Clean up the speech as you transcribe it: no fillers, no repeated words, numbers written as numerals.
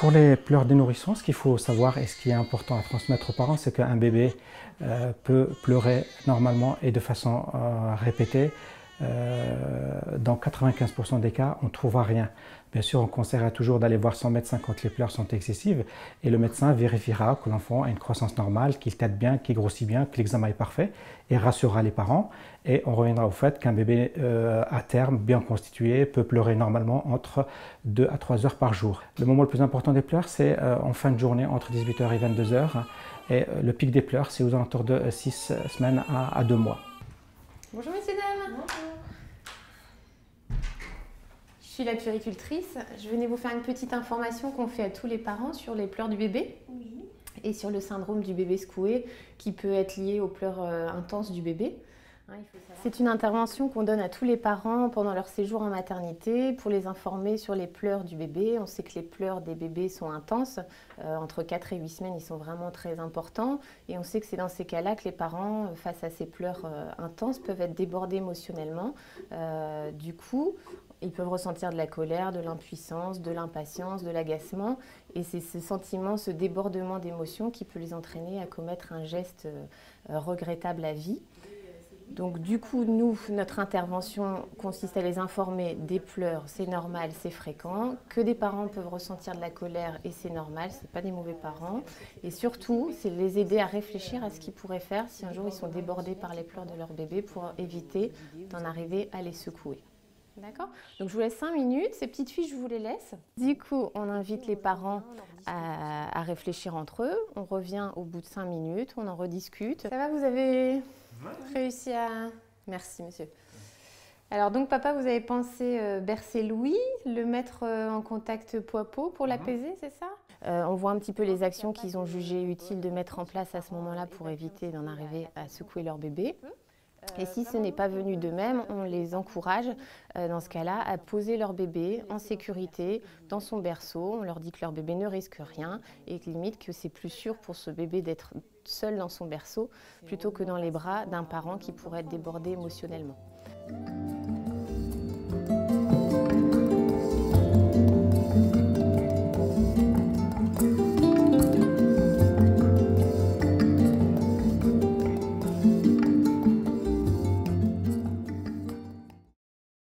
Pour les pleurs des nourrissons, ce qu'il faut savoir et ce qui est important à transmettre aux parents, c'est qu'un bébé peut pleurer normalement et de façon répétée. Dans 95% des cas, on ne trouvera rien. Bien sûr, on conseillera toujours d'aller voir son médecin quand les pleurs sont excessives et le médecin vérifiera que l'enfant a une croissance normale, qu'il tète bien, qu'il grossit bien, que l'examen est parfait et rassurera les parents. Et on reviendra au fait qu'un bébé à terme, bien constitué, peut pleurer normalement entre 2 à 3 heures par jour. Le moment le plus important des pleurs, c'est en fin de journée entre 18 h et 22 h. Et le pic des pleurs, c'est aux alentours de 6 semaines à 2 mois. Bonjour messieurs, dames. Bonjour. Je suis la puéricultrice. Je venais vous faire une petite information qu'on fait à tous les parents sur les pleurs du bébé. Oui. Et sur le syndrome du bébé secoué qui peut être lié aux pleurs intenses du bébé. C'est une intervention qu'on donne à tous les parents pendant leur séjour en maternité pour les informer sur les pleurs du bébé. On sait que les pleurs des bébés sont intenses. Entre 4 et 8 semaines, ils sont vraiment très importants. Et on sait que c'est dans ces cas-là que les parents, face à ces pleurs intenses, peuvent être débordés émotionnellement. Du coup, ils peuvent ressentir de la colère, de l'impuissance, de l'impatience, de l'agacement. Et c'est ce sentiment, ce débordement d'émotions qui peut les entraîner à commettre un geste regrettable à vie. Donc du coup, nous, notre intervention consiste à les informer des pleurs, c'est normal, c'est fréquent, que des parents peuvent ressentir de la colère et c'est normal, ce n'est pas des mauvais parents. Et surtout, c'est les aider à réfléchir à ce qu'ils pourraient faire si un jour ils sont débordés par les pleurs de leur bébé pour éviter d'en arriver à les secouer. D'accord? Donc je vous laisse 5 minutes, ces petites fiches je vous les laisse. Du coup, on invite les parents à réfléchir entre eux, on revient au bout de 5 minutes, on en rediscute. Ça va, vous avez réussi à... Merci monsieur. Alors donc papa, vous avez pensé bercer Louis, le mettre en contact peau à peau pour l'apaiser, c'est ça? On voit un petit peu les actions qu'ils ont jugées utiles de mettre en place à ce moment-là pour éviter d'en arriver à secouer leur bébé. Et si ce n'est pas venu d'eux-mêmes, on les encourage dans ce cas-là à poser leur bébé en sécurité dans son berceau. On leur dit que leur bébé ne risque rien et que limite que c'est plus sûr pour ce bébé d'être seul dans son berceau plutôt que dans les bras d'un parent qui pourrait être débordé émotionnellement.